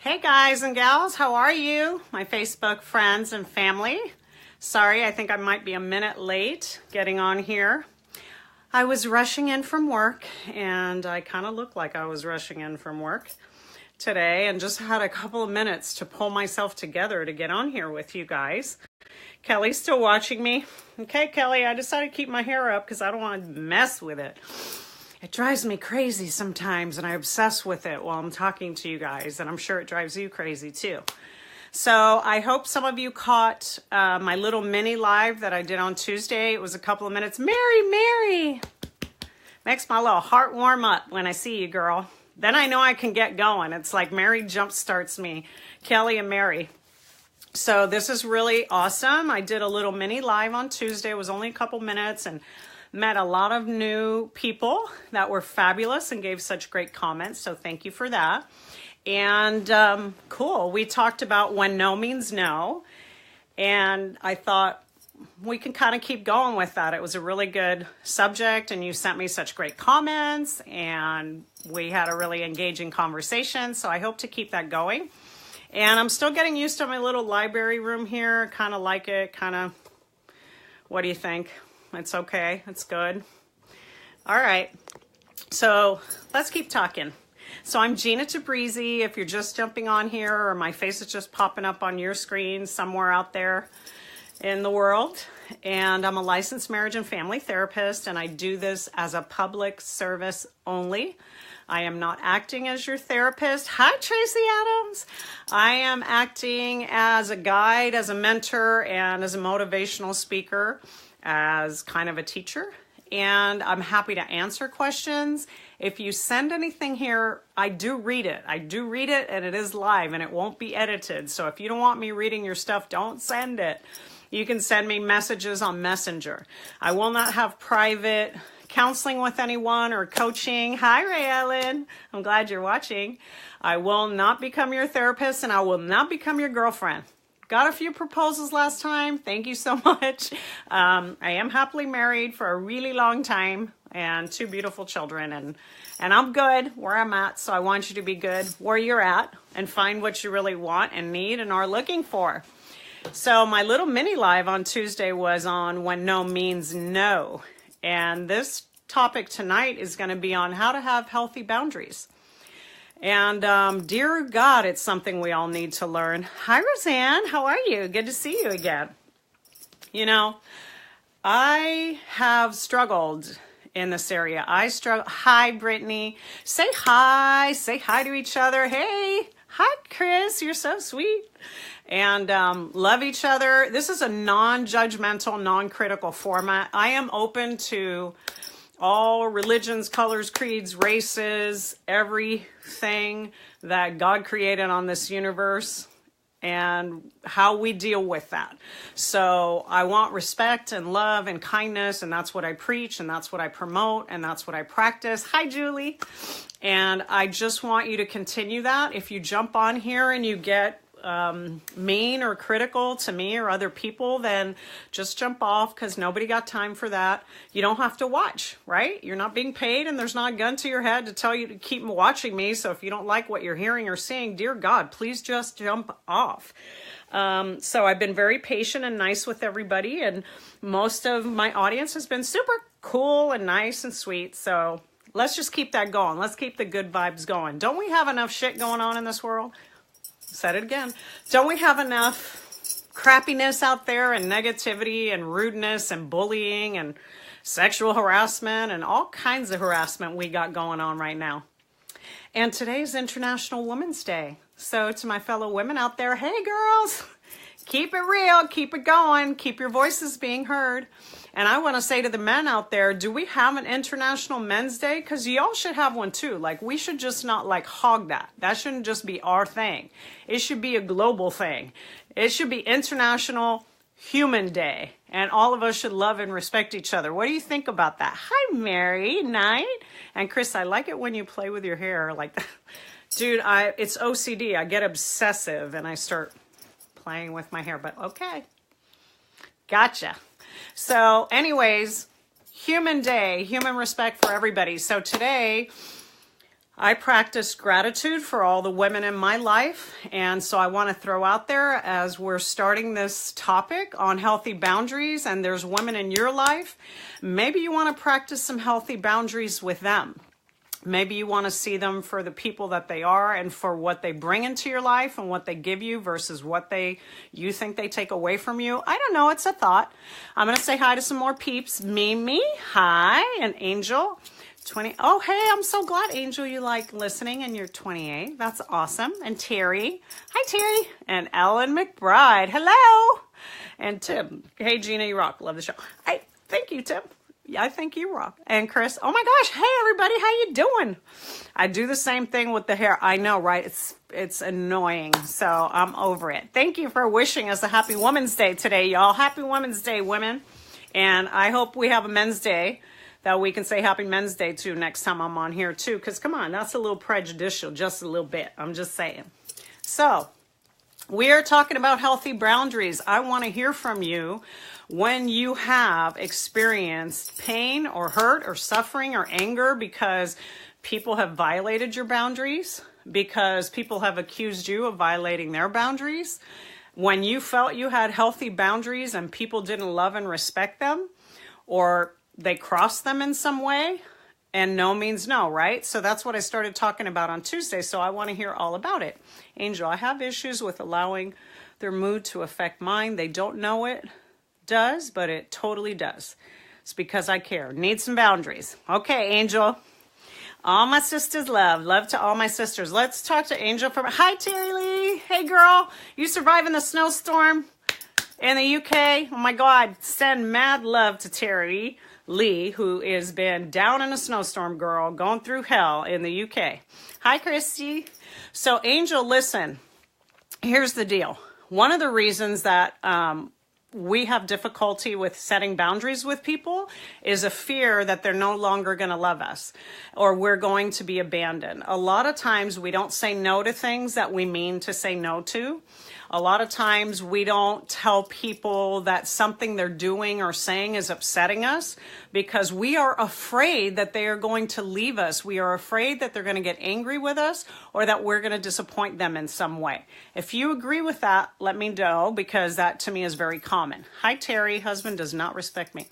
Hey guys and gals, how are you? My Facebook friends and family. Sorry, I think I might be a minute late getting on here. I was rushing in from work, and I kind of looked like I was rushing in from work today and just had a couple of minutes to pull myself together to get on here with you guys. Kelly's still watching me. Okay, Kelly, I decided to keep my hair up because I don't want to mess with it. It drives me crazy sometimes, and I obsess with it while I'm talking to you guys, and I'm sure it drives you crazy too. So I hope some of you caught my little mini live that I did on Tuesday. It was a couple of minutes. Mary! Makes my little heart warm up when I see you, girl. Then I know I can get going. It's like Mary jump starts me, Kelly and Mary. So this is really awesome. I did a little mini live on Tuesday. It was only a couple minutes, and met a lot of new people that were fabulous and gave such great comments. So thank you for that. And cool. We talked about when no means no. And I thought we can kind of keep going with that. It was a really good subject, and you sent me such great comments, and we had a really engaging conversation. So I hope to keep that going. And I'm still getting used to my little library room here. Kind of like it. Kind of, what do you think? It's okay. It's good. All right. So let's keep talking. So I'm Gina Tabrizy. If you're just jumping on here, or my face is just popping up on your screen somewhere out there in the world. And I'm a licensed marriage and family therapist, and I do this as a public service only. I am not acting as your therapist. Hi, Tracy Adams. I am acting as a guide, as a mentor, and as a motivational speaker, as kind of a teacher. And I'm happy to answer questions. If you send anything here, I do read it. I do read it, and it is live, and it won't be edited. So if you don't want me reading your stuff, don't send it. You can send me messages on Messenger. I will not have private counseling with anyone or coaching. Hi, Ray Ellen. I'm glad you're watching. I will not become your therapist, and I will not become your girlfriend. Got a few proposals last time. Thank you so much. I am happily married for a really long time and 2 beautiful children. And I'm good where I'm at. So I want you to be good where you're at and find what you really want and need and are looking for. So my little mini live on Tuesday was on when no means no. And this topic tonight is going to be on how to have healthy boundaries. And dear God, it's something we all need to learn. Hi, Roseanne. How are you? Good to see you again. You know, I have struggled in this area. Hi, Brittany. Say hi. Say hi to each other. Hey. Hi, Chris. You're so sweet. And love each other. This is a non-judgmental, non-critical format. I am open to all religions, colors, creeds, races, everything that God created on this universe and how we deal with that. So I want respect and love and kindness, and that's what I preach, and that's what I promote, and that's what I practice. Hi, Julie. And I just want you to continue that. If you jump on here and you get mean or critical to me or other people, then just jump off, because nobody got time for that. You don't have to watch, right? You're not being paid, and there's not a gun to your head to tell you to keep watching me. So if you don't like what you're hearing or seeing, dear God, please just jump off. So I've been very patient and nice with everybody, and most of my audience has been super cool and nice and sweet. So let's just keep that going. Let's keep the good vibes going. Don't we have enough shit going on in this world? Said it again. Don't we have enough crappiness out there, and negativity and rudeness and bullying and sexual harassment and all kinds of harassment we got going on right now? And today's International Women's Day. So to my fellow women out there, hey girls, keep it real, keep it going, keep your voices being heard. And I want to say to the men out there, do we have an International Men's Day? Because y'all should have one too. Like, we should just not like hog that. That shouldn't just be our thing. It should be a global thing. It should be International Human Day. And all of us should love and respect each other. What do you think about that? Hi, Mary Knight. And Chris, I like it when you play with your hair like that. Dude, it's OCD. I get obsessive and I start playing with my hair, but okay. Gotcha. So anyways, Human Day, human respect for everybody. So today I practice gratitude for all the women in my life, and so I want to throw out there as we're starting this topic on healthy boundaries, and there's women in your life, maybe you want to practice some healthy boundaries with them. Maybe you want to see them for the people that they are and for what they bring into your life and what they give you versus what you think they take away from you. I don't know. It's a thought. I'm going to say hi to some more peeps. Mimi, hi, and Angel. 20. Oh, hey, I'm so glad, Angel, you like listening and you're 28. That's awesome. And Terry. Hi, Terry. And Ellen McBride. Hello. And Tim. Hey, Gina, you rock. Love the show. Hey, thank you, Tim. Yeah, I think you rock. And Chris. Oh, my gosh. Hey, everybody. How you doing? I do the same thing with the hair. I know, right? It's annoying. So I'm over it. Thank you for wishing us a happy Women's Day today, y'all. Happy Women's Day, women. And I hope we have a Men's Day that we can say Happy Men's Day to next time I'm on here too. Because come on, that's a little prejudicial, just a little bit. I'm just saying. So we are talking about healthy boundaries. I want to hear from you when you have experienced pain or hurt or suffering or anger because people have violated your boundaries, because people have accused you of violating their boundaries, when you felt you had healthy boundaries and people didn't love and respect them, or they crossed them in some way, and no means no, right? So that's what I started talking about on Tuesday, so I want to hear all about it. Angel, I have issues with allowing their mood to affect mine. They don't know it does, but it totally does. It's because I care. Need some boundaries. Okay, Angel. All my sisters love to all my sisters. Let's talk to Angel from, hi, Terry Lee. Hey, girl. You surviving the snowstorm in the UK? Oh, my God. Send mad love to Terry Lee, who has been down in a snowstorm, girl, going through hell in the UK. Hi, Christy. So, Angel, listen, here's the deal. One of the reasons that we have difficulty with setting boundaries with people is a fear that they're no longer going to love us or we're going to be abandoned. A lot of times we don't say no to things that we mean to say no to. A lot of times we don't tell people that something they're doing or saying is upsetting us because we are afraid that they are going to leave us. We are afraid that they're going to get angry with us or that we're going to disappoint them in some way. If you agree with that, let me know, because that to me is very common. Hi, Terry. Husband does not respect me.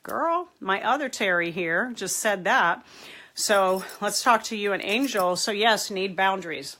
Girl, my other Terry here just said that. So let's talk to you and Angel. So yes, need boundaries.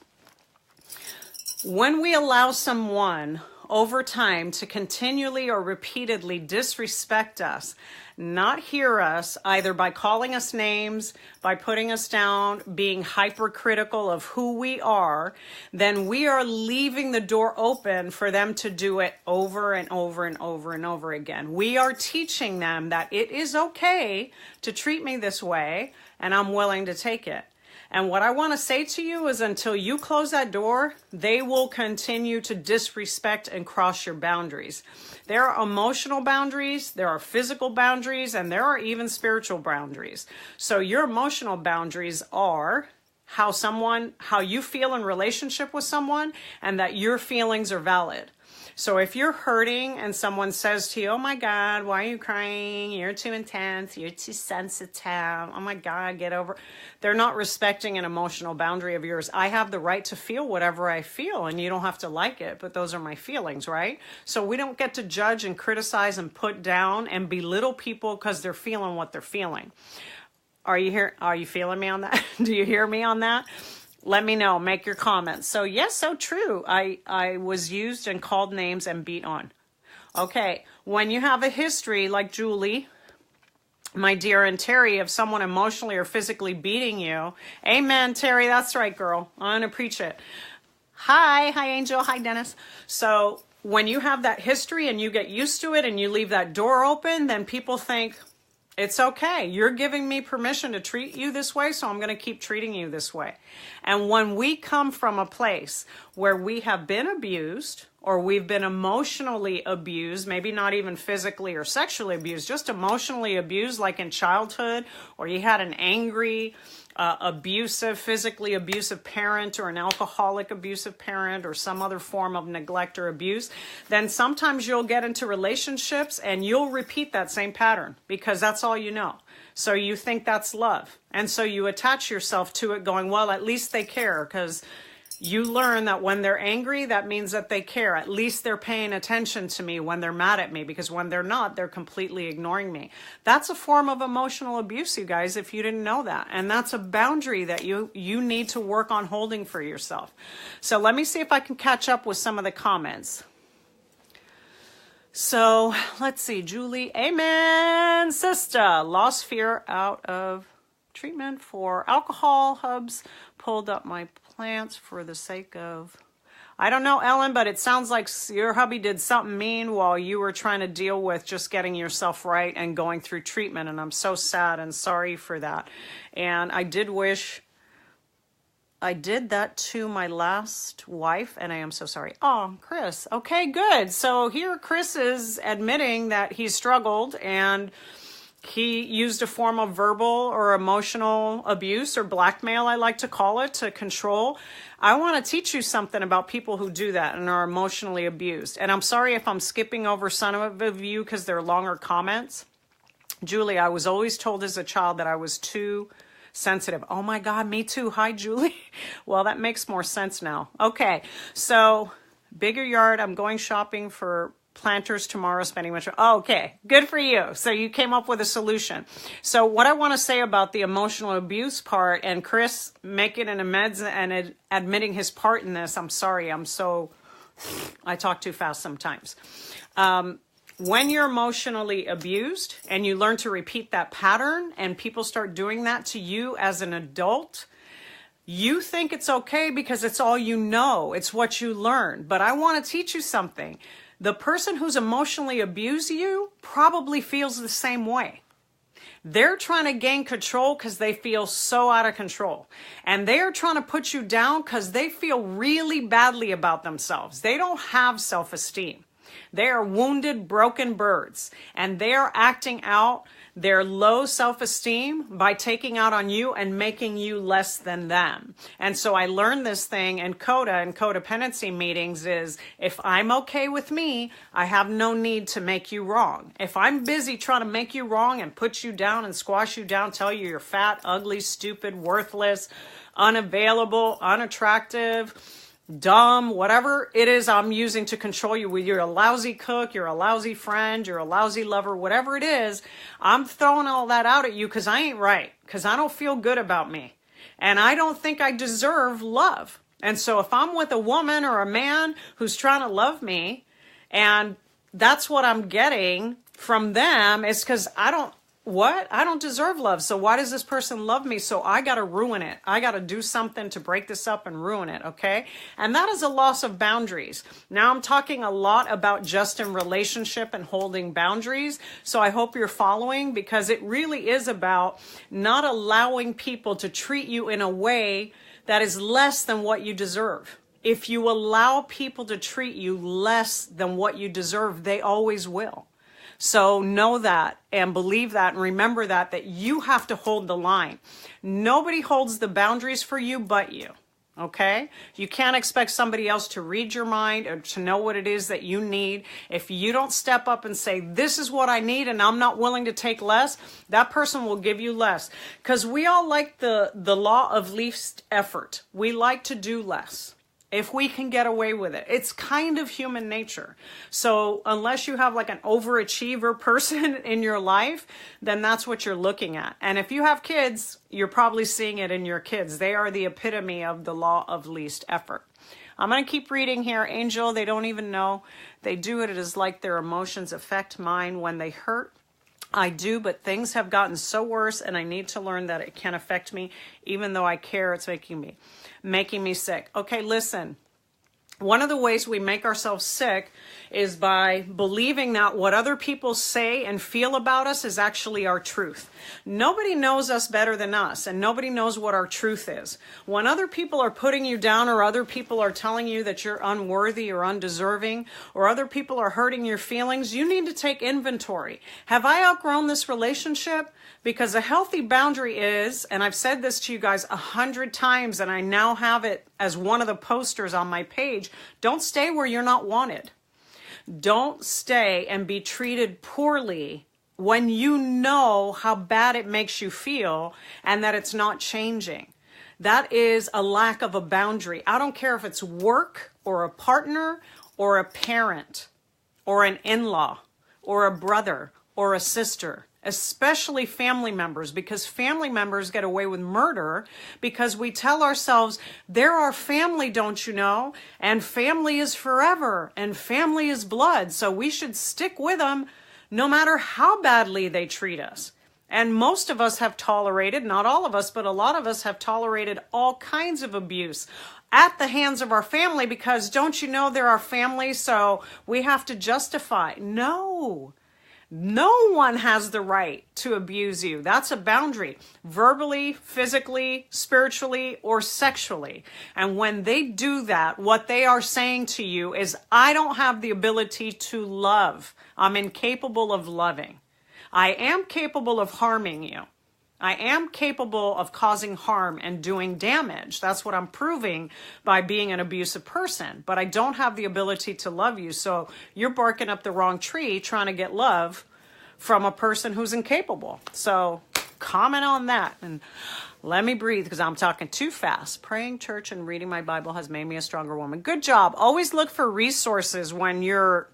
When we allow someone over time to continually or repeatedly disrespect us, not hear us, either by calling us names, by putting us down, being hypercritical of who we are, then we are leaving the door open for them to do it over and over and over and over again. We are teaching them that it is okay to treat me this way, and I'm willing to take it. And what I want to say to you is until you close that door, they will continue to disrespect and cross your boundaries. There are emotional boundaries, there are physical boundaries, and there are even spiritual boundaries. So your emotional boundaries are how you feel in relationship with someone and that your feelings are valid. So if you're hurting and someone says to you, oh my God, why are you crying? You're too intense. You're too sensitive. Oh my God, get over. They're not respecting an emotional boundary of yours. I have the right to feel whatever I feel and you don't have to like it, but those are my feelings, right? So we don't get to judge and criticize and put down and belittle people because they're feeling what they're feeling. Are you here? Are you feeling me on that? Do you hear me on that? Let me know. Make your comments. So yes, so true. I was used and called names and beat on. Okay. When you have a history like Julie, my dear, and Terry, of someone emotionally or physically beating you. Amen, Terry. That's right, girl. I'm going to preach it. Hi, Angel. Hi, Dennis. So when you have that history and you get used to it and you leave that door open, then people think, it's okay. You're giving me permission to treat you this way, so I'm going to keep treating you this way. And when we come from a place where we have been abused or we've been emotionally abused, maybe not even physically or sexually abused, just emotionally abused, like in childhood, or you had an angry, physically abusive parent, or an alcoholic abusive parent, or some other form of neglect or abuse, then sometimes you'll get into relationships and you'll repeat that same pattern because that's all you know. So you think that's love. And so you attach yourself to it going, well, at least they care, because you learn that when they're angry, that means that they care. At least they're paying attention to me when they're mad at me, because when they're not, they're completely ignoring me. That's a form of emotional abuse, you guys, if you didn't know that. And that's a boundary that you need to work on holding for yourself. So let me see if I can catch up with some of the comments. So let's see, Julie, amen, sister. Lost fear out of treatment for alcohol. Hubs pulled up my plants for the sake of, I don't know, Ellen, but it sounds like your hubby did something mean while you were trying to deal with just getting yourself right and going through treatment. And I'm so sad and sorry for that. And I did wish I did that to my last wife, and I am so sorry. Oh, Chris. Okay, good. So here Chris is admitting that he struggled and he used a form of verbal or emotional abuse, or blackmail, I like to call it, to control. I want to teach you something about people who do that and are emotionally abused. And I'm sorry if I'm skipping over some of you because they're longer comments. Julie, I was always told as a child that I was too sensitive. Oh my God, me too. Hi, Julie. Well, that makes more sense now. Okay, so bigger yard. I'm going shopping for planters tomorrow, spending much. Oh, okay, good for you. So you came up with a solution. So what I want to say about the emotional abuse part, and Chris making an amends and admitting his part in this, I'm sorry. I talk too fast sometimes. When you're emotionally abused and you learn to repeat that pattern and people start doing that to you as an adult, you think it's okay because it's all you know. It's what you learn. But I want to teach you something. The person who's emotionally abused you probably feels the same way. They're trying to gain control because they feel so out of control. And they're trying to put you down because they feel really badly about themselves. They don't have self-esteem. They are wounded, broken birds, and they are acting out their low self-esteem by taking out on you and making you less than them. And so I learned this thing in CODA and codependency meetings is, if I'm okay with me, I have no need to make you wrong. If I'm busy trying to make you wrong and put you down and squash you down, tell you you're fat, ugly, stupid, worthless, unavailable, unattractive, dumb, whatever it is I'm using to control you, whether you're a lousy cook, you're a lousy friend, you're a lousy lover, whatever it is, I'm throwing all that out at you because I ain't right, because I don't feel good about me. And I don't think I deserve love. And so if I'm with a woman or a man who's trying to love me, and that's what I'm getting from them, is because I don't deserve love. So why does this person love me? So I got to ruin it. I got to do something to break this up and ruin it. Okay. And that is a loss of boundaries. Now I'm talking a lot about just in relationship and holding boundaries. So I hope you're following, because it really is about not allowing people to treat you in a way that is less than what you deserve. If you allow people to treat you less than what you deserve, they always will. So know that and believe that and remember that you have to hold the line. Nobody holds the boundaries for you but you, okay? You can't expect somebody else to read your mind or to know what it is that you need. If you don't step up and say, this is what I need and I'm not willing to take less, that person will give you less. Because we all like the law of least effort. We like to do less. If we can get away with it. It's kind of human nature. So unless you have like an overachiever person in your life, then that's what you're looking at. And if you have kids, you're probably seeing it in your kids. They are the epitome of the law of least effort. I'm going to keep reading here. Angel, they don't even know they do it. It is like their emotions affect mine when they hurt. I do, but things have gotten so worse and I need to learn that it can affect me. Even though I care, it's making me sick. Okay, listen, One of the ways we make ourselves sick is by believing that what other people say and feel about us is actually our truth. Nobody knows us better than us, and nobody knows what our truth is. When other people are putting you down, or other people are telling you that you're unworthy or undeserving, or other people are hurting your feelings, you need to take inventory. Have I outgrown this relationship? Because a healthy boundary is, and I've said this to you guys 100 times, and I now have it as one of the posters on my page, don't stay where you're not wanted. Don't stay and be treated poorly when you know how bad it makes you feel and that it's not changing. That is a lack of a boundary. I don't care if it's work or a partner or a parent or an in-law or a brother or a sister. Especially family members, because family members get away with murder because we tell ourselves, they're our family, don't you know? And family is forever, and family is blood, so we should stick with them no matter how badly they treat us. And most of us have tolerated, not all of us, but a lot of us have tolerated all kinds of abuse at the hands of our family because, don't you know, they're our family, so we have to justify. No. No one has the right to abuse you. That's a boundary, verbally, physically, spiritually, or sexually. And when they do that, what they are saying to you is, I don't have the ability to love. I'm incapable of loving. I am capable of harming you. I am capable of causing harm and doing damage. That's what I'm proving by being an abusive person. But I don't have the ability to love you. So you're barking up the wrong tree trying to get love from a person who's incapable. So comment on that and let me breathe because I'm talking too fast. Praying, church, and reading my Bible has made me a stronger woman. Good job. Always look for resources when you're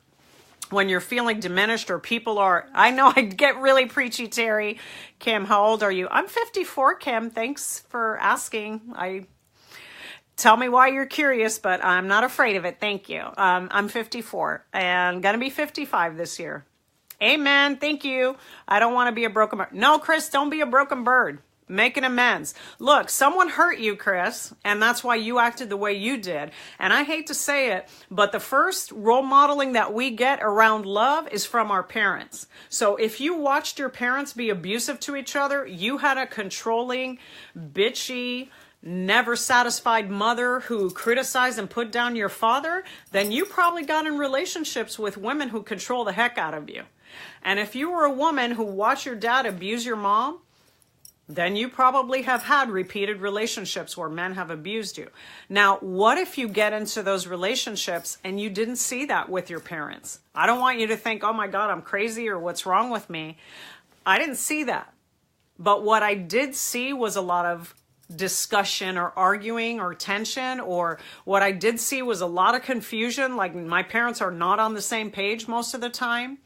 feeling diminished or people are, I know I get really preachy, Terry. Kim, how old are you? I'm 54, Kim. Thanks for asking. Tell me why you're curious, but I'm not afraid of it. Thank you. I'm 54 and going to be 55 this year. Amen. Thank you. I don't want to be a broken bird. No, Chris, don't be a broken bird. Make an amends. Look, someone hurt you, Chris, and that's why you acted the way you did. And I hate to say it, but the first role modeling that we get around love is from our parents. So if you watched your parents be abusive to each other, you had a controlling, bitchy, never satisfied mother who criticized and put down your father, then you probably got in relationships with women who control the heck out of you. And if you were a woman who watched your dad abuse your mom, then you probably have had repeated relationships where men have abused you. Now, what if you get into those relationships and you didn't see that with your parents? I don't want you to think, oh my God, I'm crazy or what's wrong with me. I didn't see that. But what I did see was a lot of discussion or arguing or tension, or what I did see was a lot of confusion. Like my parents are not on the same page most of the time.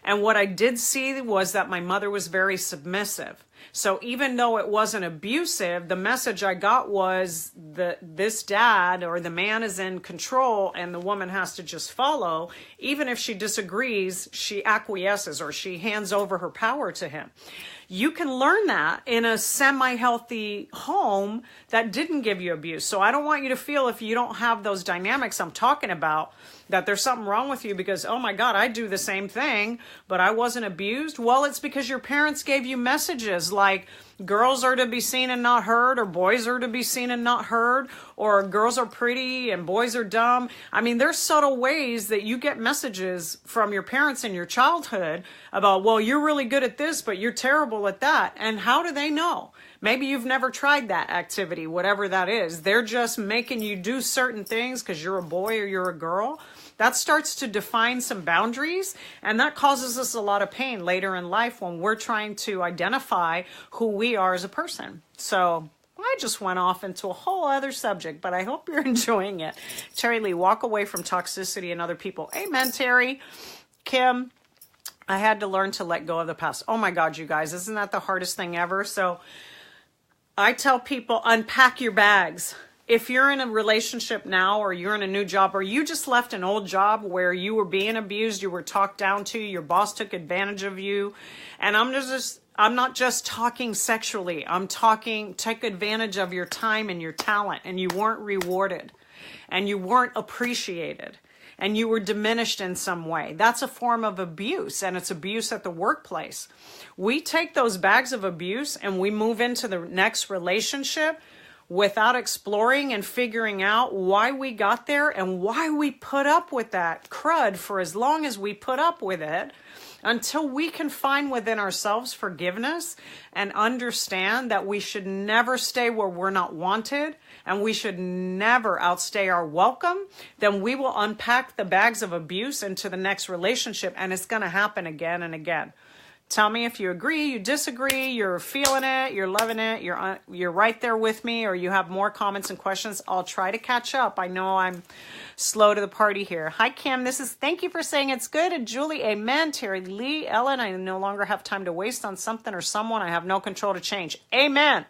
And what I did see was that my mother was very submissive. So even though it wasn't abusive, the message I got was that this dad or the man is in control and the woman has to just follow. Even if she disagrees, she acquiesces or she hands over her power to him. You can learn that in a semi-healthy home that didn't give you abuse. So I don't want you to feel, if you don't have those dynamics I'm talking about, that there's something wrong with you because, oh my God, I do the same thing, but I wasn't abused. Well, it's because your parents gave you messages like girls are to be seen and not heard, or boys are to be seen and not heard, or girls are pretty and boys are dumb. I mean, there's subtle ways that you get messages from your parents in your childhood about, well, you're really good at this, but you're terrible at that. And how do they know? Maybe you've never tried that activity, whatever that is. They're just making you do certain things because you're a boy or you're a girl. That starts to define some boundaries, and that causes us a lot of pain later in life when we're trying to identify who we are as a person. So I just went off into a whole other subject, but I hope you're enjoying it. Terry Lee, walk away from toxicity and other people. Amen, Terry. Kim, I had to learn to let go of the past. Oh my God, you guys, isn't that the hardest thing ever? So I tell people, unpack your bags. If you're in a relationship now, or you're in a new job, or you just left an old job where you were being abused, you were talked down to, your boss took advantage of you, and I'm not just talking sexually. I'm talking take advantage of your time and your talent, and you weren't rewarded, and you weren't appreciated, and you were diminished in some way. That's a form of abuse, and it's abuse at the workplace. We take those bags of abuse and we move into the next relationship without exploring and figuring out why we got there and why we put up with that crud for as long as we put up with it, until we can find within ourselves forgiveness and understand that we should never stay where we're not wanted and we should never outstay our welcome. Then we will unpack the bags of abuse into the next relationship, and it's going to happen again and again. Tell me if you agree, you disagree, you're feeling it, you're loving it, you're right there with me, or you have more comments and questions. I'll try to catch up. I know I'm slow to the party here. Hi, Kim. Thank you for saying it's good. And Julie, amen. Terry Lee, Ellen, I no longer have time to waste on something or someone. I have no control to change. Amen.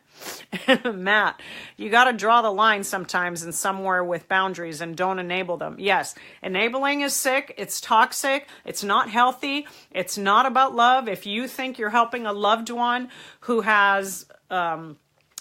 Matt, you got to draw the line sometimes and somewhere with boundaries, and don't enable them. Yes, enabling is sick. It's toxic. It's not healthy. It's not about love. If you think you're helping a loved one who has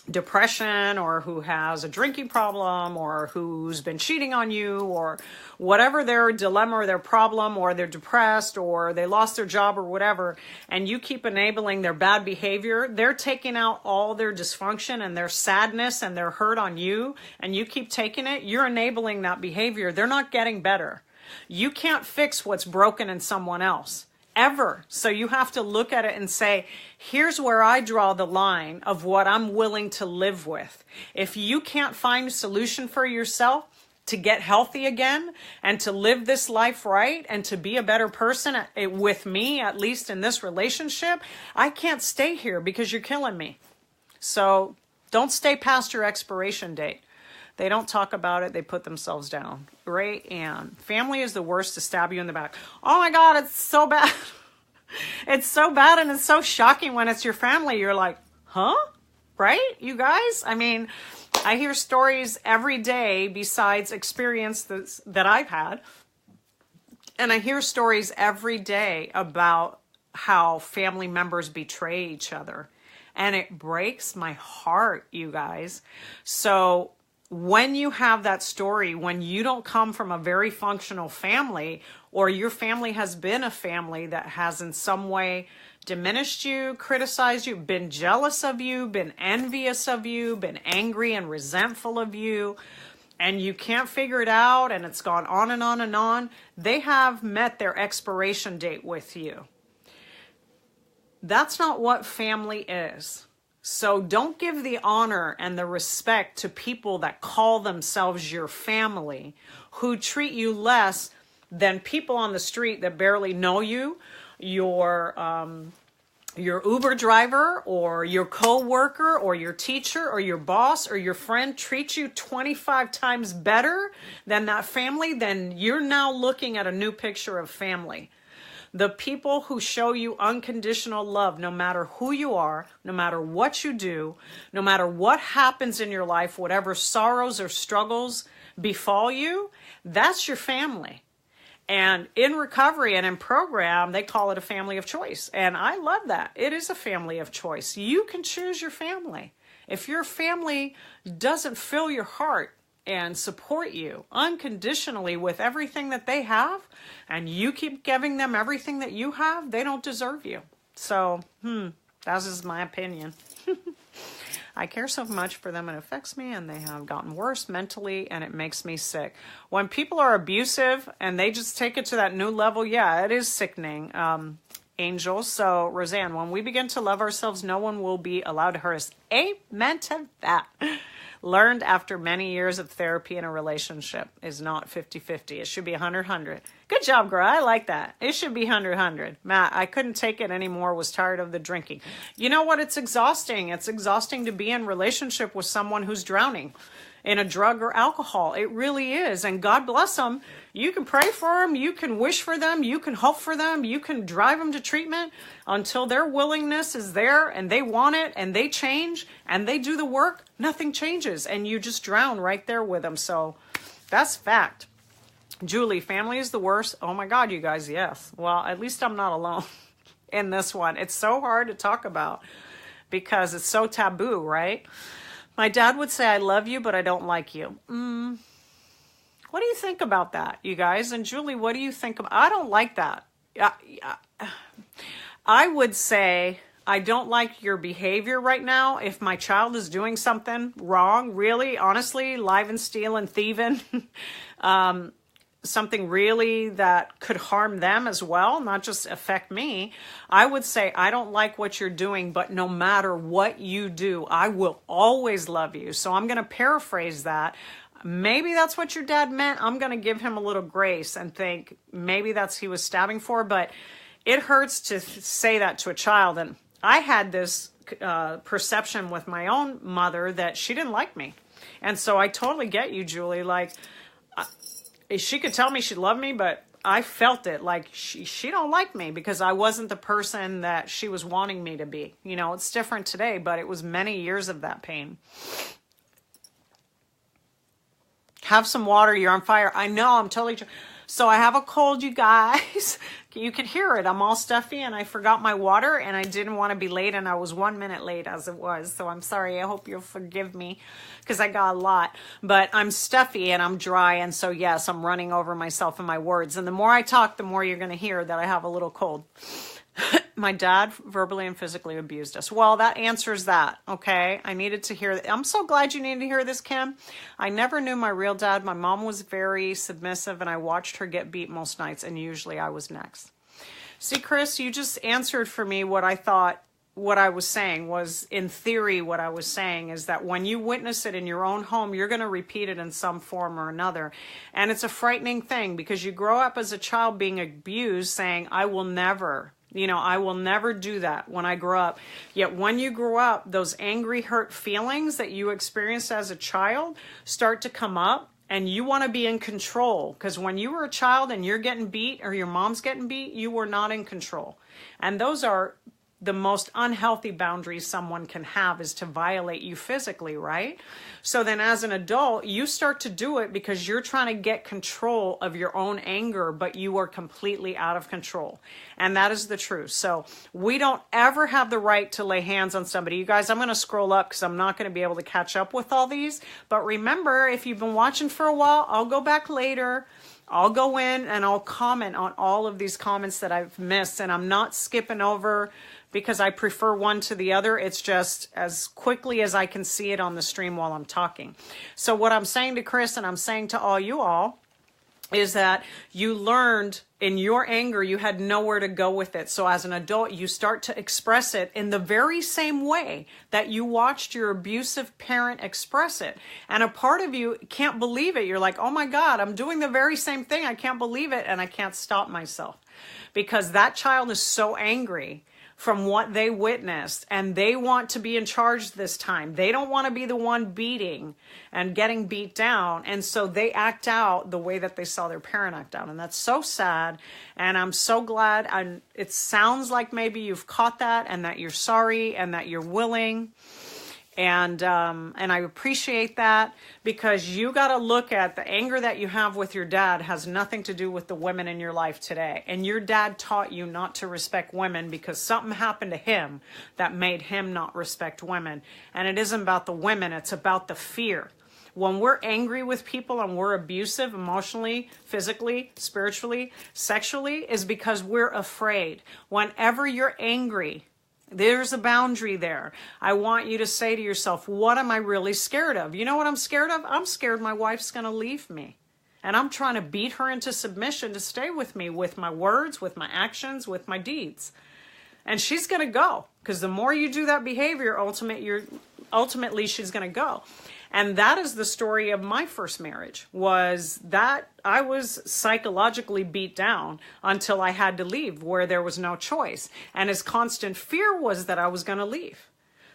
depression, or who has a drinking problem, or who's been cheating on you, or whatever their dilemma or their problem, or they're depressed, or they lost their job or whatever, and you keep enabling their bad behavior, they're taking out all their dysfunction and their sadness and their hurt on you, and you keep taking it, you're enabling that behavior. They're not getting better. You can't fix what's broken in someone else. Ever. So you have to look at it and say, here's where I draw the line of what I'm willing to live with. If you can't find a solution for yourself to get healthy again and to live this life right and to be a better person with me, at least in this relationship, I can't stay here because you're killing me. So don't stay past your expiration date. They don't talk about it. They put themselves down. Ray Ann. Family is the worst to stab you in the back. Oh my God, it's so bad. It's so bad, and it's so shocking when it's your family. You're like, huh? Right? You guys? I mean, I hear stories every day besides experiences that I've had. And I hear stories every day about how family members betray each other. And it breaks my heart, you guys. So when you have that story, when you don't come from a very functional family, or your family has been a family that has in some way diminished you, criticized you, been jealous of you, been envious of you, been angry and resentful of you, and you can't figure it out, and it's gone on and on and on, they have met their expiration date with you. That's not what family is. So don't give the honor and the respect to people that call themselves your family, who treat you less than people on the street that barely know you, your Uber driver, or your co-worker, or your teacher, or your boss, or your friend treats you 25 times better than that family. Then you're now looking at a new picture of family. The people who show you unconditional love, no matter who you are, no matter what you do, no matter what happens in your life, whatever sorrows or struggles befall you, that's your family. And in recovery and in program, they call it a family of choice. And I love that. It is a family of choice. You can choose your family. If your family doesn't fill your heart and support you unconditionally with everything that they have, and you keep giving them everything that you have, they don't deserve you. So, that's just my opinion. I care so much for them, it affects me, and they have gotten worse mentally, and it makes me sick. When people are abusive and they just take it to that new level, yeah, it is sickening. Angel. So, Roseanne, when we begin to love ourselves, no one will be allowed to hurt us. Amen to that. Learned after many years of therapy in a relationship is not 50-50. It should be 100-100. Good job, girl. I like that. It should be 100-100. Matt, I couldn't take it anymore. Was tired of the drinking. You know what? It's exhausting. It's exhausting to be in relationship with someone who's drowning in a drug or alcohol. It really is. And God bless them. You can pray for them. You can wish for them. You can hope for them. You can drive them to treatment until their willingness is there and they want it and they change and they do the work. Nothing changes and you just drown right there with them. So that's fact. Julie, family is the worst. Oh my God, you guys, yes. Well, at least I'm not alone. in this one. It's so hard to talk about because it's so taboo, right? My dad would say, I love you, but I don't like you. What do you think about that, you guys? And Julie, what do you think about? I don't like that. I would say, I don't like your behavior right now. If my child is doing something wrong, really, honestly, live and stealing, thieving, something really that could harm them as well, not just affect me, I would say, I don't like what you're doing, but no matter what you do, I will always love you. So I'm going to paraphrase that. Maybe that's what your dad meant. I'm going to give him a little grace and think maybe that's he was stabbing for, but it hurts to say that to a child. And I had this perception with my own mother that she didn't like me. And so I totally get you, Julie. Like, she could tell me she loved me, but I felt it like she don't like me because I wasn't the person that she was wanting me to be. You know, it's different today, but it was many years of that pain. Have some water, you're on fire. I know, I'm totally... So I have a cold, you guys. You could hear it. I'm all stuffy and I forgot my water and I didn't want to be late and I was 1 minute late as it was. So I'm sorry. I hope you'll forgive me because I got a lot. But I'm stuffy and I'm dry. And so, yes, I'm running over myself and my words. And the more I talk, the more you're going to hear that I have a little cold. My dad verbally and physically abused us. Well, that answers that, okay? I needed to hear that. I'm so glad you needed to hear this, Kim. I never knew my real dad. My mom was very submissive, and I watched her get beat most nights, and usually I was next. See, Chris, you just answered for me what I thought, what I was saying was, in theory, what I was saying is that when you witness it in your own home, you're going to repeat it in some form or another. And it's a frightening thing because you grow up as a child being abused, saying, I will never... I will never do that when I grow up. Yet when you grow up, those angry, hurt feelings that you experienced as a child start to come up and you want to be in control. Because when you were a child and you're getting beat or your mom's getting beat, you were not in control. And those are the most unhealthy boundaries someone can have is to violate you physically, right? So then as an adult, you start to do it because you're trying to get control of your own anger, but you are completely out of control. And that is the truth. So we don't ever have the right to lay hands on somebody. You guys, I'm going to scroll up because I'm not going to be able to catch up with all these. But remember, if you've been watching for a while, I'll go back later. I'll go in and I'll comment on all of these comments that I've missed. And I'm not skipping over because I prefer one to the other. It's just as quickly as I can see it on the stream while I'm talking. So what I'm saying to Chris and I'm saying to all you all is that you learned in your anger, you had nowhere to go with it. So as an adult, you start to express it in the very same way that you watched your abusive parent express it. And a part of you can't believe it. You're like, oh my God, I'm doing the very same thing. I can't believe it. And I can't stop myself because that child is so angry from what they witnessed, and they want to be in charge this time. They don't want to be the one beating and getting beat down, and so they act out the way that they saw their parent act out, and that's so sad, and I'm so glad, and it sounds like maybe you've caught that, and that you're sorry, and that you're willing, and I appreciate that, because you got to look at the anger that you have with your dad has nothing to do with the women in your life today. And your dad taught you not to respect women because something happened to him that made him not respect women. And it isn't about the women, it's about the fear. When we're angry with people and we're abusive emotionally, physically, spiritually, sexually, is because we're afraid. Whenever you're angry, there's a boundary there. I want you to say to yourself, what am I really scared of? You know what I'm scared of? I'm scared my wife's going to leave me. And I'm trying to beat her into submission to stay with me with my words, with my actions, with my deeds. And she's going to go because the more you do that behavior, ultimately she's going to go. And that is the story of my first marriage, was that I was psychologically beat down until I had to leave, where there was no choice. And his constant fear was that I was going to leave.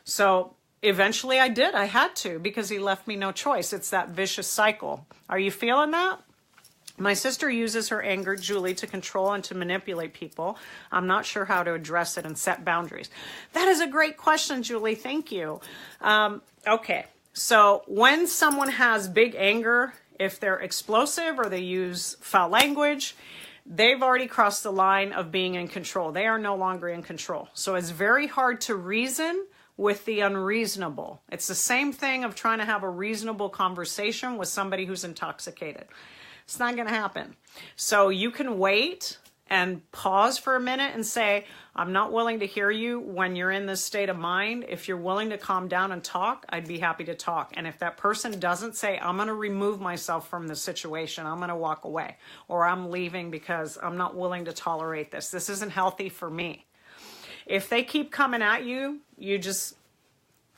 So eventually I did. I had to, because he left me no choice. It's that vicious cycle. Are you feeling that? My sister uses her anger, Julie, to control and to manipulate people. I'm not sure how to address it and set boundaries. That is a great question, Julie. Thank you. Okay. So when someone has big anger, if they're explosive or they use foul language, they've already crossed the line of being in control. They are no longer in control. So it's very hard to reason with the unreasonable. It's the same thing of trying to have a reasonable conversation with somebody who's intoxicated. It's not going to happen. So you can wait and pause for a minute and say, I'm not willing to hear you when you're in this state of mind. If you're willing to calm down and talk, I'd be happy to talk. And if that person doesn't say, I'm going to remove myself from the situation, I'm going to walk away, or I'm leaving because I'm not willing to tolerate this. This isn't healthy for me. If they keep coming at you, you just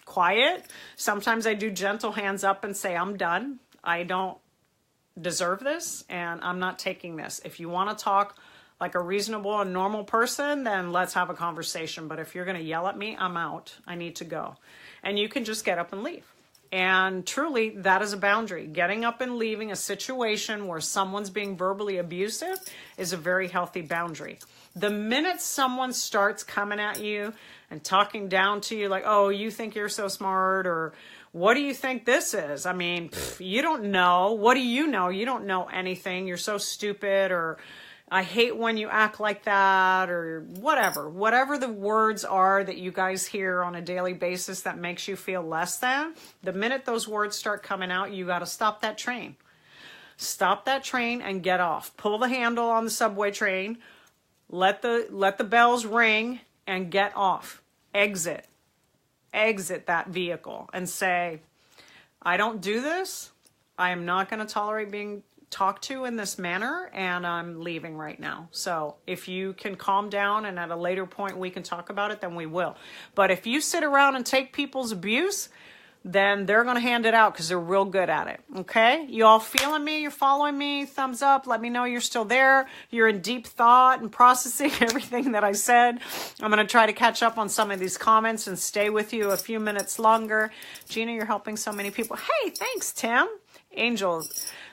quiet. Sometimes I do gentle hands up and say, I'm done. I don't deserve this, and I'm not taking this. If you want to talk like a reasonable and normal person, then let's have a conversation. But if you're going to yell at me, I'm out. I need to go. And you can just get up and leave. And truly, that is a boundary. Getting up and leaving a situation where someone's being verbally abusive is a very healthy boundary. The minute someone starts coming at you and talking down to you like, oh, you think you're so smart, or what do you think this is? I mean, you don't know. What do you know? You don't know anything. You're so stupid, or I hate when you act like that, or whatever the words are that you guys hear on a daily basis that makes you feel less than. The minute those words start coming out, you got to stop that train. Stop that train and get off. Pull the handle on the subway train. Let the bells ring and get off. Exit that vehicle and say, I don't do this. I am not going to tolerate being talked to in this manner, and I'm leaving right now. So if you can calm down and at a later point we can talk about it, then we will. But if you sit around and take people's abuse, then they're going to hand it out because they're real good at it. Okay? You all feeling me? You're following me? Thumbs up. Let me know you're still there. You're in deep thought and processing everything that I said. I'm going to try to catch up on some of these comments and stay with you a few minutes longer. Gina, you're helping so many people. Hey, thanks, Tim. Angel,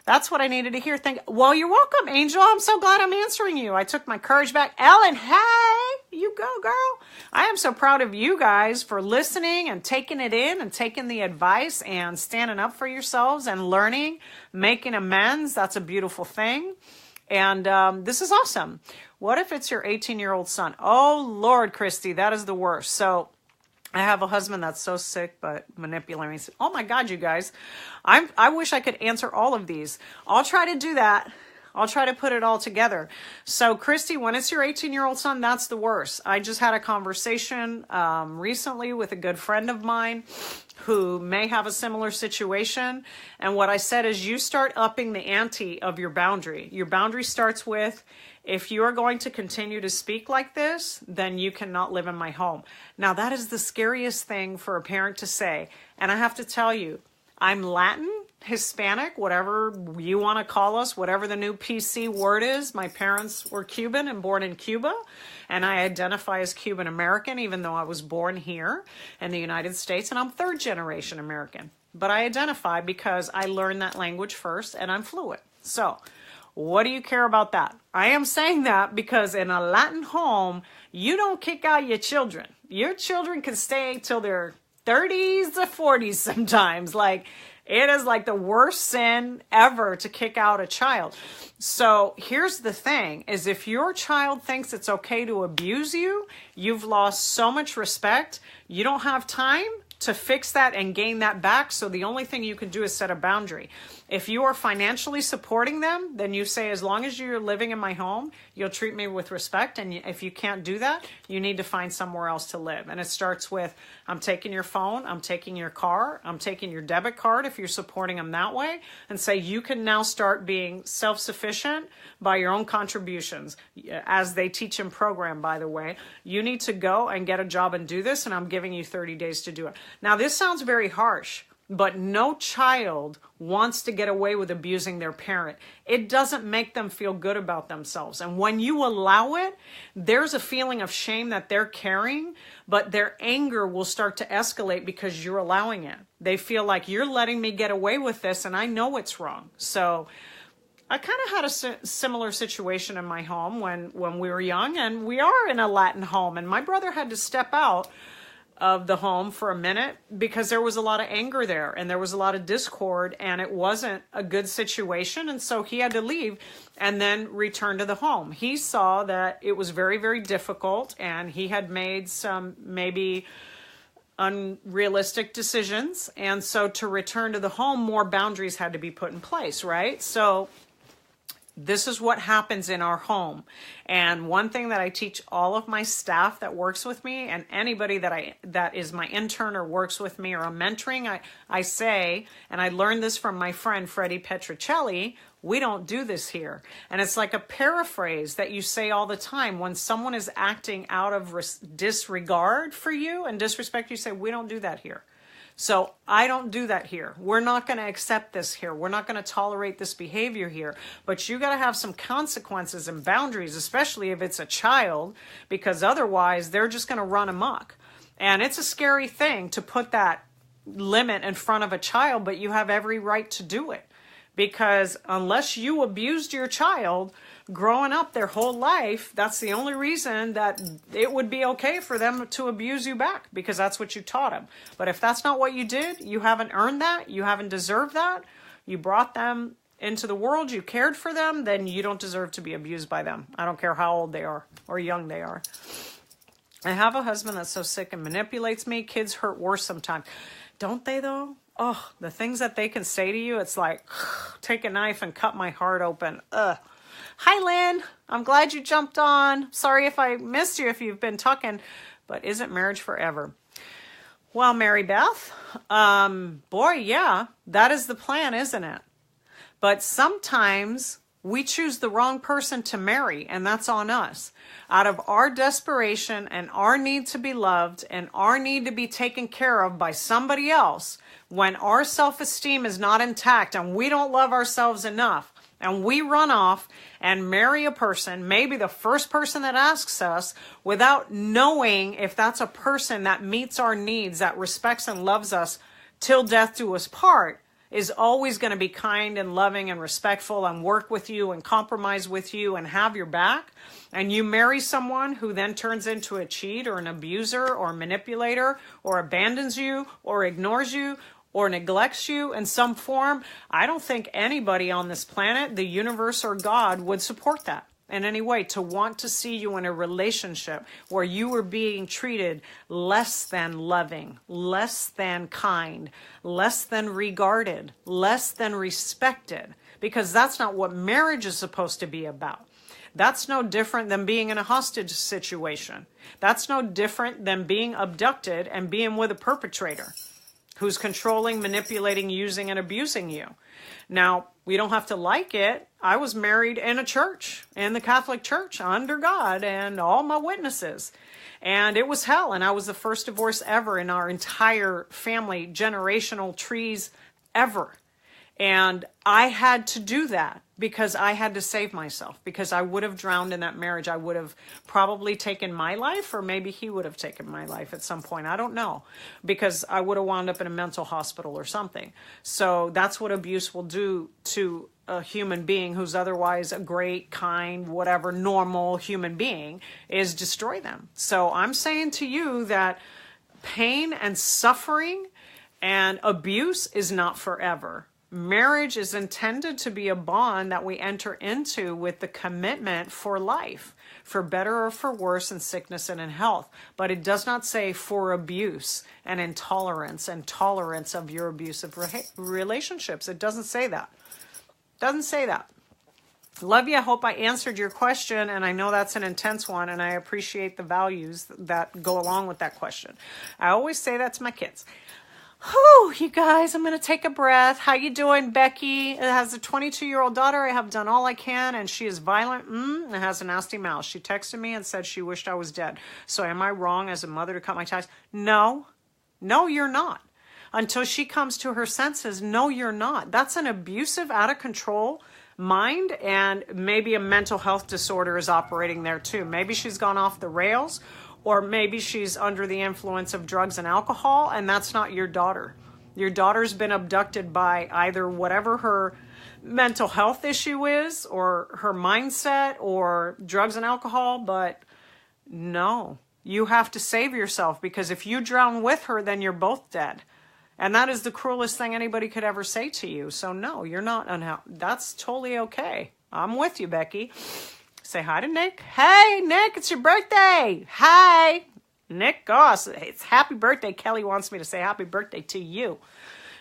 that's what I needed to hear. Well, you're welcome, Angel. I'm so glad I'm answering you. I took my courage back. Ellen, hey, you go, girl. I am so proud of you guys for listening and taking it in and taking the advice and standing up for yourselves and learning, making amends. That's a beautiful thing. And this is awesome. What if it's your 18-year-old son? Oh, Lord, Christy, that is the worst. So I have a husband that's so sick, but manipulating me. Oh my God, you guys. I wish I could answer all of these. I'll try to do that. I'll try to put it all together. So Christy, when it's your 18-year-old son, that's the worst. I just had a conversation recently with a good friend of mine who may have a similar situation. And what I said is you start upping the ante of your boundary. Your boundary starts with, if you are going to continue to speak like this, then you cannot live in my home. Now, that is the scariest thing for a parent to say. And I have to tell you, I'm Latin, Hispanic, whatever you want to call us, whatever the new PC word is. My parents were Cuban and born in Cuba, and I identify as Cuban American, even though I was born here in the United States, and I'm third generation American. But I identify because I learned that language first, and I'm fluent. So what do you care about that? I am saying that because in a Latin home, you don't kick out your children. Your children can stay till their 30s to 40s sometimes. Like, it is like the worst sin ever to kick out a child. So here's the thing, is if your child thinks it's okay to abuse you, you've lost so much respect. You don't have time to fix that and gain that back. So the only thing you can do is set a boundary. If you are financially supporting them, then you say, as long as you're living in my home, you'll treat me with respect. And if you can't do that, you need to find somewhere else to live. And it starts with, I'm taking your phone, I'm taking your car, I'm taking your debit card if you're supporting them that way, and say you can now start being self-sufficient by your own contributions. As they teach in program, by the way, you need to go and get a job and do this, and I'm giving you 30 days to do it. Now, this sounds very harsh, but no child wants to get away with abusing their parent. It doesn't make them feel good about themselves. And when you allow it, there's a feeling of shame that they're carrying, but their anger will start to escalate because you're allowing it. They feel like, you're letting me get away with this, and I know it's wrong. So I kind of had a similar situation in my home when we were young, and we are in a Latin home, and my brother had to step out of the home for a minute because there was a lot of anger there and there was a lot of discord and it wasn't a good situation. And so he had to leave and then return to the home. He saw that it was very, very difficult and he had made some maybe unrealistic decisions. And so to return to the home, more boundaries had to be put in place, right? So this is what happens in our home. And one thing that I teach all of my staff that works with me and anybody that is my intern or works with me or I'm mentoring, I say, and I learned this from my friend Freddie Petrocelli, we don't do this here. And it's like a paraphrase that you say all the time. When someone is acting out of disregard for you and disrespect, you say, we don't do that here. So I don't do that here. We're not going to accept this here. We're not going to tolerate this behavior here. But you got to have some consequences and boundaries, especially if it's a child, because otherwise they're just going to run amok. And it's a scary thing to put that limit in front of a child, but you have every right to do it. Because unless you abused your child growing up their whole life, that's the only reason that it would be okay for them to abuse you back, because that's what you taught them. But if that's not what you did, you haven't earned that, you haven't deserved that, you brought them into the world, you cared for them, then you don't deserve to be abused by them. I don't care how old they are or young they are. I have a husband that's so sick and manipulates me. Kids hurt worse sometimes. Don't they though? Oh, the things that they can say to you, it's like, take a knife and cut my heart open. Ugh. Hi, Lynn. I'm glad you jumped on. Sorry if I missed you if you've been talking, but isn't marriage forever? Well, Mary Beth, boy, yeah, that is the plan, isn't it? But sometimes we choose the wrong person to marry, and that's on us. Out of our desperation and our need to be loved and our need to be taken care of by somebody else, when our self-esteem is not intact and we don't love ourselves enough, and we run off and marry a person, maybe the first person that asks us, without knowing if that's a person that meets our needs, that respects and loves us till death do us part, is always going to be kind and loving and respectful and work with you and compromise with you and have your back, and you marry someone who then turns into a cheat or an abuser or a manipulator or abandons you or ignores you or neglects you in some form, I don't think anybody on this planet, the universe or God, would support that in any way. To want to see you in a relationship where you were being treated less than loving, less than kind, less than regarded, less than respected, because that's not what marriage is supposed to be about. That's no different than being in a hostage situation. That's no different than being abducted and being with a perpetrator who's controlling, manipulating, using, and abusing you. Now, we don't have to like it. I was married in a church, in the Catholic Church, under God and all my witnesses. And it was hell. And I was the first divorce ever in our entire family, generational trees ever. And I had to do that because I had to save myself, because I would have drowned in that marriage. I would have probably taken my life, or maybe he would have taken my life at some point. I don't know, because I would have wound up in a mental hospital or something. So that's what abuse will do to a human being who's otherwise a great, kind, whatever, normal human being, is destroy them. So I'm saying to you that pain and suffering and abuse is not forever. Marriage is intended to be a bond that we enter into with the commitment for life, for better or for worse, in sickness and in health. But it does not say for abuse and intolerance and tolerance of your abusive relationships. It doesn't say that. Doesn't say that. Love you. I hope I answered your question, and I know that's an intense one, and I appreciate the values that go along with that question. I always say that to my kids. Whew, you guys, I'm going to take a breath. How you doing, Becky? It has a 22-year-old daughter. I have done all I can, and she is violent and has a nasty mouth. She texted me and said she wished I was dead. So am I wrong as a mother to cut my ties? No. No, you're not. Until she comes to her senses, no, you're not. That's an abusive, out of control mind, and maybe a mental health disorder is operating there too. Maybe she's gone off the rails, or maybe she's under the influence of drugs and alcohol, and that's not your daughter. Your daughter's been abducted by either whatever her mental health issue is, or her mindset, or drugs and alcohol, but no, You have to save yourself, because if you drown with her, then you're both dead. And that is the cruelest thing anybody could ever say to you. So no, you're not unhappy. That's totally okay. I'm with you, Becky. Say hi to Nick. Hey, Nick, it's your birthday. Hi. Nick Goss, it's happy birthday. Kelly wants me to say happy birthday to you.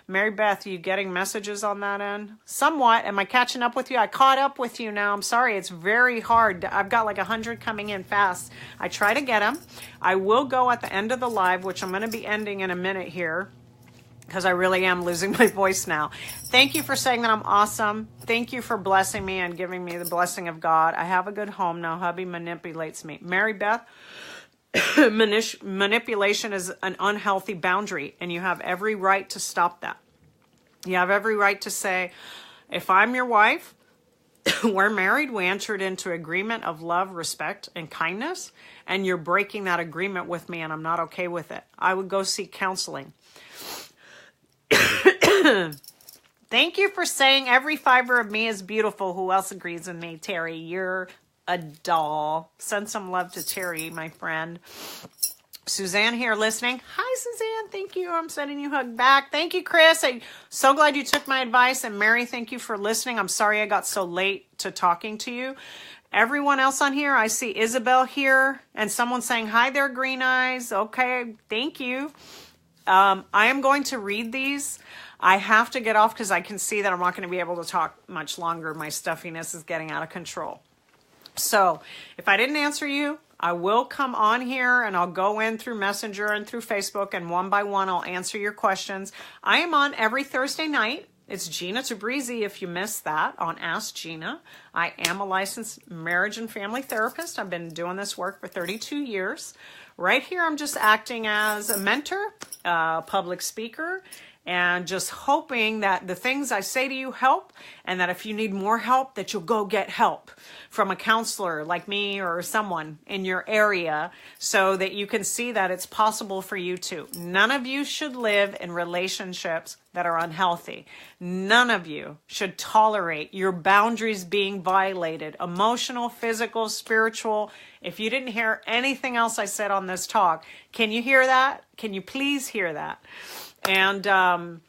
Mary Beth, you getting messages on that end? Somewhat. Am I catching up with you? I caught up with you now. I'm sorry. It's very hard. I've got like 100 coming in fast. I try to get them. I will go at the end of the live, which I'm going to be ending in a minute here, because I really am losing my voice now. Thank you for saying that I'm awesome. Thank you for blessing me and giving me the blessing of God. I have a good home now. Hubby manipulates me. Mary Beth, manipulation is an unhealthy boundary, and you have every right to stop that. You have every right to say, if I'm your wife, we're married, we entered into agreement of love, respect, and kindness, and you're breaking that agreement with me, and I'm not okay with it. I would go seek counseling. Thank you for saying every fiber of me is beautiful. Who else agrees with me? Terry, you're a doll. Send some love to Terry, my friend. Suzanne here listening. Hi, Suzanne. Thank you. I'm sending you a hug back. Thank you, Chris. I'm so glad you took my advice. And Mary, thank you for listening. I'm sorry I got so late to talking to you. Everyone else on here, I see Isabel here and someone saying, hi there, Green Eyes. Okay, thank you. I am going to read these. I have to get off because I can see that I'm not going to be able to talk much longer. My stuffiness is getting out of control. So if I didn't answer you, I will come on here and I'll go in through Messenger and through Facebook, and one by one I'll answer your questions. I am on every Thursday night. It's Gina Tabrizy if you missed that on Ask Gina. I am a licensed marriage and family therapist. I've been doing this work for 32 years. Right here I'm just acting as a mentor, public speaker, and just hoping that the things I say to you help, and that if you need more help, that you'll go get help from a counselor like me or someone in your area, so that you can see that it's possible for you too. None of you should live in relationships that are unhealthy. None of you should tolerate your boundaries being violated, emotional, physical, spiritual. If you didn't hear anything else I said on this talk, can you hear that? Can you please hear that? And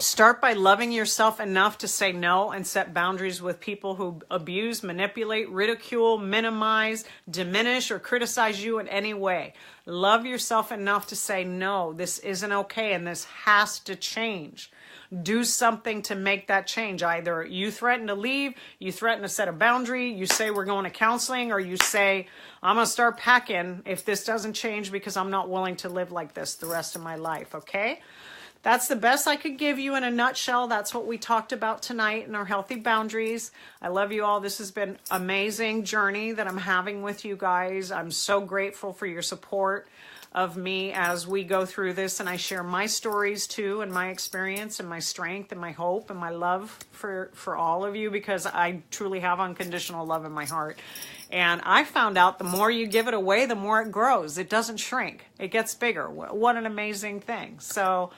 start by loving yourself enough to say no and set boundaries with people who abuse, manipulate, ridicule, minimize, diminish, or criticize you in any way. Love yourself enough to say, no, this isn't okay and this has to change. Do something to make that change. Either you threaten to leave, you threaten to set a boundary, you say we're going to counseling, or you say, I'm going to start packing if this doesn't change because I'm not willing to live like this the rest of my life, okay? That's the best I could give you in a nutshell. That's what we talked about tonight in our healthy boundaries. I love you all. This has been an amazing journey that I'm having with you guys. I'm so grateful for your support of me as we go through this, and I share my stories too, and my experience and my strength and my hope and my love for all of you, because I truly have unconditional love in my heart. And I found out the more you give it away, the more it grows. It doesn't shrink. It gets bigger. What an amazing thing. So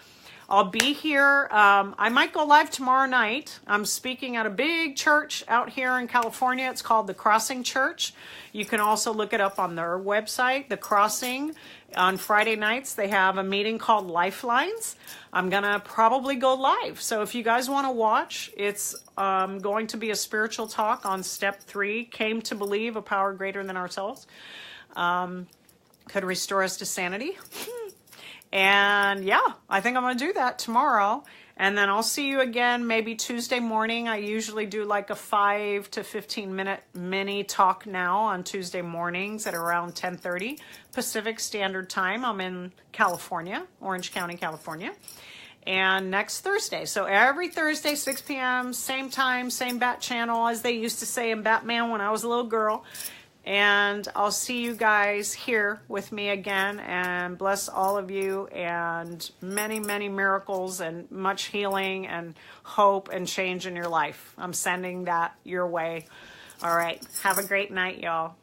I'll be here. I might go live tomorrow night. I'm speaking at a big church out here in California. It's called The Crossing Church. You can also look it up on their website, The Crossing. On Friday nights, they have a meeting called Lifelines. I'm going to probably go live. So if you guys want to watch, it's going to be a spiritual talk on step 3, came to believe a power greater than ourselves. Could restore us to sanity. And yeah, I think I'm going to do that tomorrow. And then I'll see you again maybe Tuesday morning. I usually do like a 5 to 15 minute mini talk now on Tuesday mornings at around 10:30 Pacific Standard Time. I'm in California, Orange County, California. And next Thursday. So every Thursday, 6 p.m., same time, same bat channel, as they used to say in Batman when I was a little girl. And I'll see you guys here with me again, and bless all of you, and many, many miracles and much healing and hope and change in your life. I'm sending that your way. All right. Have a great night, y'all.